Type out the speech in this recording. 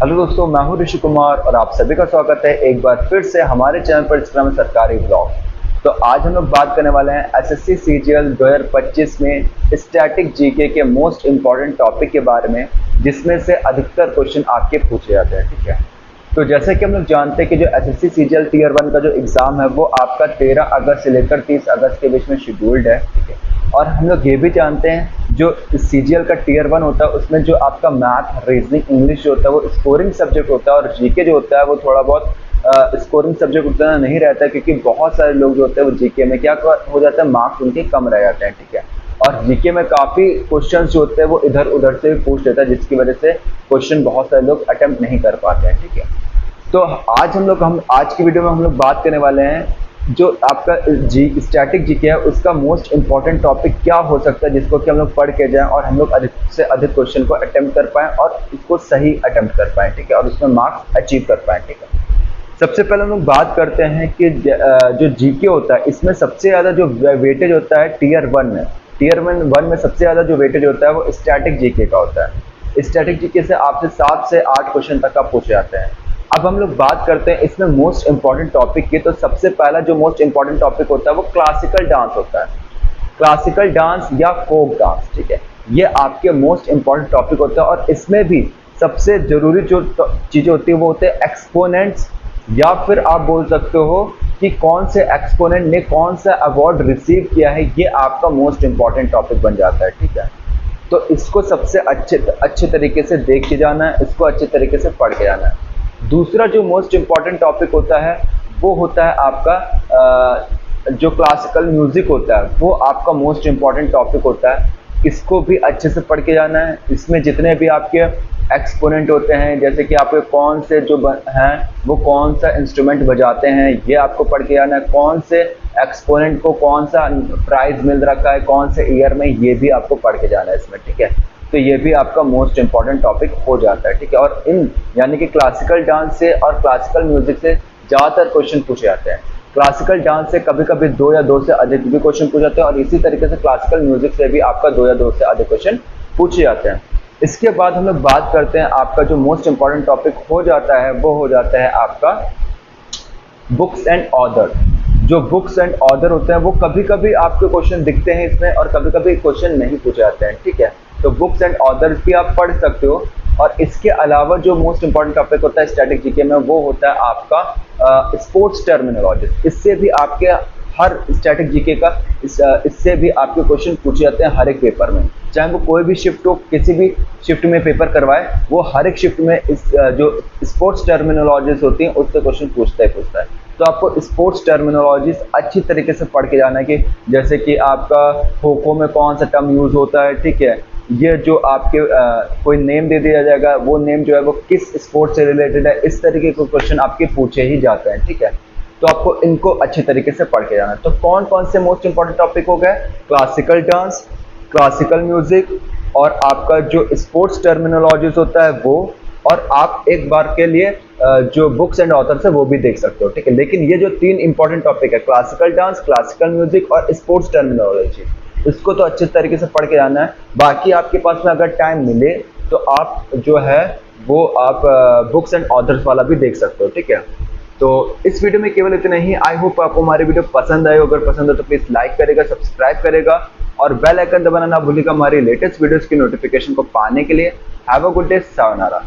Hello दोस्तों, मैं हूं ऋषि कुमार और आप सभी का स्वागत है एक बार फिर से हमारे चैनल पर जिसका नाम है सरकारी ब्लॉग। तो आज हम लोग बात करने वाले हैं एसएससी सीजीएल 2025 में स्टैटिक जीके के मोस्ट इंपॉर्टेंट टॉपिक के बारे में, जिसमें से अधिकतर क्वेश्चन आपके पूछे जाते हैं। ठीक है, तो जैसे कि हम लोग जानते हैं कि जो एसएससी सीजीएल टीयर 1 का जो एग्जाम है वो आपका 13 अगस्त से लेकर 30 अगस्त के बीच में शेड्यूल्ड है। ठीक है, और हम लोग ये भी जानते हैं जो सीजीएल का टीयर 1 होता है उसमें जो आपका मैथ, रीजनिंग, इंग्लिश जो होता है वो स्कोरिंग सब्जेक्ट होता है, और जीके जो होता है वो थोड़ा बहुत स्कोरिंग सब्जेक्ट उतना नहीं रहता है, क्योंकि बहुत सारे लोग जो होते हैं वो जीके में क्या हो जाता है, मार्क्स उनके कम रह जाते हैं। ठीक है, और जीके में काफ़ी क्वेश्चन जो होते हैं वो इधर उधर से पूछ लेता है, जिसकी वजह से क्वेश्चन बहुत सारे लोग अटेम्प्ट नहीं कर पाते हैं। ठीक है, तो आज की वीडियो में हम लोग बात करने वाले हैं जो आपका स्टैटिक जीके है उसका मोस्ट इंपॉर्टेंट टॉपिक क्या हो सकता है, जिसको कि हम लोग पढ़ के जाएं और हम लोग अधिक से अधिक क्वेश्चन को अटेम्प्ट कर पाएं और इसको सही अटेम्प्ट कर पाएं। ठीक है, और उसमें मार्क्स अचीव कर पाएं। ठीक है, सबसे पहले हम लोग बात करते हैं कि जो जीके होता है इसमें सबसे ज़्यादा जो वेटेज होता है टीयर 1 में, टीयर 1 में सबसे ज़्यादा जो वेटेज होता है वो स्टैटिक जीके का होता है। स्टैटिक जीके से आपसे 7 से 8 क्वेश्चन तक का पूछे जाते हैं। अब हम लोग बात करते हैं इसमें मोस्ट इंपॉर्टेंट टॉपिक की, तो सबसे पहला जो मोस्ट इंपॉर्टेंट टॉपिक होता है वो क्लासिकल डांस होता है, क्लासिकल डांस या फोक डांस। ठीक है, ये आपके मोस्ट इंपॉर्टेंट टॉपिक होता है, और इसमें भी सबसे जरूरी जो चीजें होती है वो होते हैं एक्सपोनेंट्स, या फिर आप बोल सकते हो कि कौन से एक्सपोनेंट ने कौन सा अवार्ड रिसीव किया है, ये आपका मोस्ट इंपॉर्टेंट टॉपिक बन जाता है। ठीक है, तो इसको सबसे अच्छे तरीके से देख के जाना है, इसको अच्छे तरीके से पढ़ के जाना है। दूसरा जो मोस्ट इम्पॉर्टेंट टॉपिक होता है वो होता है आपका जो क्लासिकल म्यूजिक होता है, वो आपका मोस्ट इम्पॉर्टेंट टॉपिक होता है। इसको भी अच्छे से पढ़ के जाना है। इसमें जितने भी आपके एक्सपोनेंट होते हैं, जैसे कि आपके कौन से जो हैं वो कौन सा इंस्ट्रूमेंट बजाते हैं, ये आपको पढ़ के जाना है। कौन से एक्सपोनेंट को कौन सा प्राइज मिल रखा है, कौन से ईयर में, ये भी आपको पढ़ के जाना है इसमें। ठीक है, तो ये भी आपका मोस्ट इंपॉर्टेंट टॉपिक हो जाता है। ठीक है, और इन यानी कि क्लासिकल डांस से और क्लासिकल म्यूजिक से ज़्यादातर क्वेश्चन पूछे जाते हैं। क्लासिकल डांस से कभी कभी 2 या 2 से अधिक भी क्वेश्चन पूछे जाते हैं, और इसी तरीके से क्लासिकल म्यूजिक से भी आपका 2 या 2 से अधिक क्वेश्चन पूछे जाते हैं। इसके बाद हम लोग बात करते हैं आपका जो मोस्ट इंपॉर्टेंट टॉपिक हो जाता है वो हो जाता है आपका बुक्स एंड ऑथर। जो बुक्स एंड ऑथर होते हैं वो कभी कभी आपके क्वेश्चन दिखते हैं इसमें, और कभी कभी क्वेश्चन नहीं पूछे जाते हैं। ठीक है, तो बुक्स एंड ऑथर्स भी आप पढ़ सकते हो। और इसके अलावा जो मोस्ट इंपॉर्टेंट टॉपिक होता है स्टैटिक जीके में वो होता है आपका स्पोर्ट्स टर्मिनोलॉजी। इससे भी आपके हर स्टैटिक जीके का इससे भी आपके क्वेश्चन पूछे जाते हैं हर एक पेपर में, चाहे वो कोई भी शिफ्ट हो, किसी भी शिफ्ट में पेपर करवाए, वो हर एक शिफ्ट में इस जो स्पोर्ट्स टर्मिनोलॉजीज होती हैं उससे क्वेश्चन पूछता है। तो आपको स्पोर्ट्स टर्मिनोलॉजीज अच्छी तरीके से पढ़ के जाना है, कि जैसे कि आपका खो खो में कौन सा टर्म यूज होता है। ठीक है, ये जो आपके कोई नेम दे दिया जाएगा, वो नेम जो है वो किस स्पोर्ट से रिलेटेड है, इस तरीके के क्वेश्चन आपके पूछे ही जाते हैं। ठीक है, तो आपको इनको अच्छे तरीके से पढ़ के जाना है। तो कौन कौन से मोस्ट इंपॉर्टेंट टॉपिक हो गए, क्लासिकल डांस, क्लासिकल म्यूजिक, और आपका जो स्पोर्ट्स टर्मिनोलॉजीज होता है वो, और आप एक बार के लिए जो बुक्स एंड ऑथर्स है वो भी देख सकते हो। ठीक है, लेकिन ये जो 3 इंपॉर्टेंट टॉपिक है, क्लासिकल डांस, क्लासिकल म्यूजिक और स्पोर्ट्स टर्मिनोलॉजी, इसको तो अच्छे तरीके से पढ़ के जाना है। बाकी आपके पास में अगर टाइम मिले तो आप जो है वो आप बुक्स एंड ऑथर्स वाला भी देख सकते हो। ठीक है, तो इस वीडियो में केवल इतना ही। आई होप आपको हमारी वीडियो पसंद आए। अगर पसंद है तो प्लीज लाइक करेगा, सब्सक्राइब करेगा और बेल आइकन दबाना ना भूलिएगा हमारी लेटेस्ट वीडियोस की नोटिफिकेशन को पाने के लिए। Have a good day, sayonara.